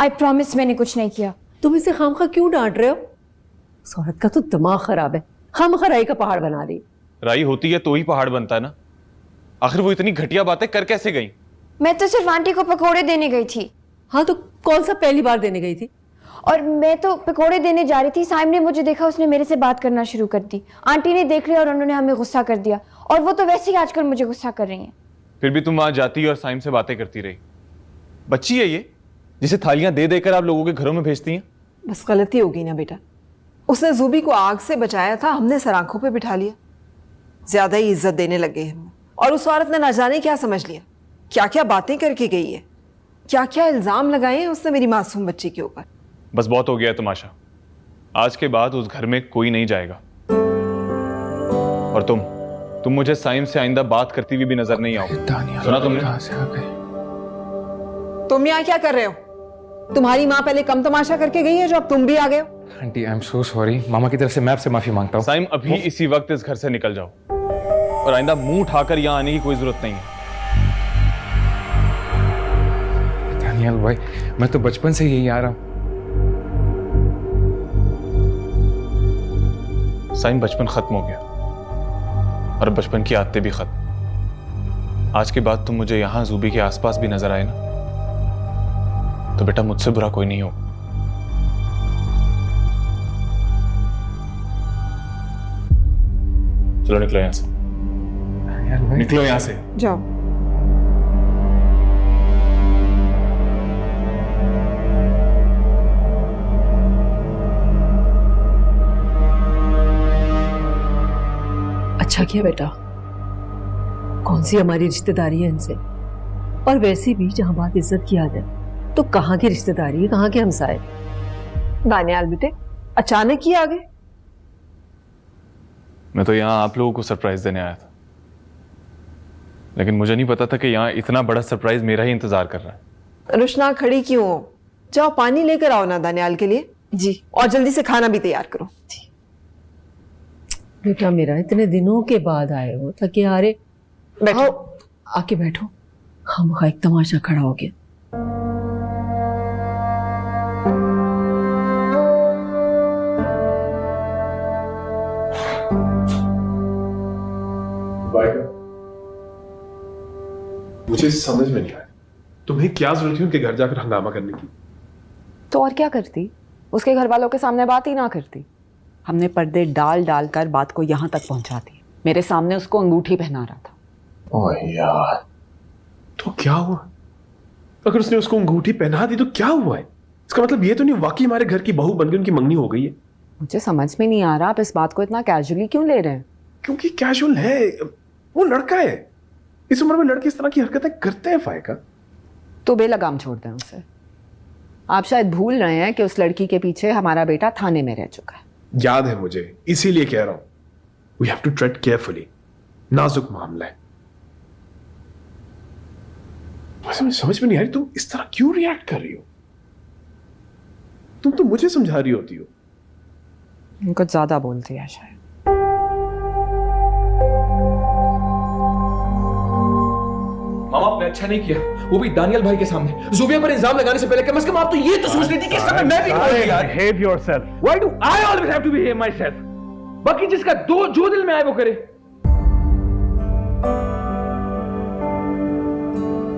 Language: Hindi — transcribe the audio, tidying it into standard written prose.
आई प्रॉमिस मैंने कुछ नहीं किया। तुम इसे खामखा क्यों डांट रहे हो? इस औरत का तो दिमाग खराब है, खामखा राई का पहाड़ बना रही। राई होती है तो ही पहाड़ बनता है ना। आखिर वो इतनी घटिया बातें कर कैसे गई? मैं तो सिर्फ आंटी को पकोड़े देने गई थी। हाँ तो कौन सा पहली बार देने गई थी? और मैं तो पकोड़े देने जा रही थी, साइम ने मुझे देखा, उसने मेरे से बात करना शुरू कर दी। आंटी ने देख लिया और उन्होंने हमें गुस्सा कर दिया, और वो तो वैसे ही आजकल मुझे गुस्सा कर रही हैं। फिर भी तुम वहां जाती और साइम से बातें करती रही। बच्ची है ये, जिसे थालियां दे देकर आप लोगों के घरों में भेजती हैं। बस गलती होगी ना बेटा, उसने ज़ूबी को आग से बचाया था, हमने सर आंखों पे बिठा लिया। ज्यादा ही इज्जत देने लगे हम, और उस औरत ने ना जाने क्या समझ लिया, क्या क्या बातें करके गई है, क्या क्या इल्जाम लगाए हैं उसने मेरी मासूम बच्ची के ऊपर। बस बहुत हो गया है तमाशा। आज के बाद उस घर में कोई नहीं जाएगा। और तुम मुझे साइम से आइंदा बात करती हुई भी नजर नहीं आओ। सुना तुमने? कहां से आ गए? तुम यहाँ क्या कर रहे हो? तुम्हारी माँ पहले कम तमाशा करके गई है जो अब तुम भी आ गए हो। Aunty I am so sorry, मामा की तरफ से मैं आपसे माफी मांगता हूँ। साइम अभी इसी वक्त इस घर से निकल जाओ, और आइंदा मुंह उठाकर यहाँ आने की कोई जरूरत नहीं है। दानियल भाई, मैं तो बचपन से यही आ रहा हूँ। साइम बचपन खत्म हो गया, और बचपन की आदतें भी खत्म। आज के बाद तुम मुझे यहां ज़ूबी के आसपास भी नजर आए ना, तो बेटा मुझसे बुरा कोई नहीं हो। चलो निकलो यहां से, निकलो यहां से। जाओ। अच्छा किया बेटा, कौन सी हमारी रिश्तेदारी है इनसे? और वैसे भी जहां बात इज्जत की आ जाए तो कहाँ की रिश्तेदारी है, कहाँ के हमसाए। दानियाल बेटे, अचानक ही आ गए? मैं तो यहाँ आप लोगों को सरप्राइज देने आया था, लेकिन मुझे नहीं पता था कि यहाँ इतना बड़ा सरप्राइज मेरा ही इंतजार कर रहा है। रुशना खड़ी क्यों हो? जाओ पानी लेकर आओ ना दानियाल के लिए। जी। और जल्दी से खाना भी तैयार करो। बेटा मेरा, इतने दिनों के बाद आए हो, थके हारे बैठो। आके बैठो। हम एक तमाशा खड़ा हो गया। मुझे समझ में नहीं आया, तुम्हें क्या जरूरत थी उनके घर जाकर हंगामा करने की? तो और क्या करती? उसके घर वालों के सामने बात ही ना करती। हमने पर्दे डाल डाल कर बात को यहाँ तक पहुँचा दी। मेरे सामने उसको अंगूठी पहना रहा था। ओह यार, तो क्या हुआ? अगर उसने उसको अंगूठी पहना दी तो क्या हुआ है? इसका मतलब ये तो नहीं वाकई हमारे घर की बहू बनकर उनकी मंगनी हो गई है? मुझे समझ में नहीं आ रहा आप इस बात को इतना कैजुअली क्यों ले रहे हैं। क्योंकि कैजुअल है, वो लड़का है। इस उम्र में लड़के इस तरह की हरकतें करते हैं फायका। तो बेलगाम छोड़ दें उसे। आप शायद भूल रहे हैं कि उस लड़की के पीछे हमारा बेटा थाने में रह चुका है। याद है मुझे, इसीलिए कह रहा हूं, we have to tread carefully. नाजुक मामला है। वैसे मुझे समझ में नहीं आ रही तुम इस तरह क्यों रिएक्ट कर रही हो? तुम तो मुझे समझा रही होती हो। कुछ ज्यादा बोलती है शायद। मामा आपने अच्छा नहीं किया, वो भी दानियल भाई के सामने। ज़ुबिया पर इल्जाम लगाने से पहले कम से कम आप तो ये तो सोच लेती कि इस समय मैं भी behave yourself. Why do I always have to behave myself? बाकी जिसका जो दिल में आए वो करे।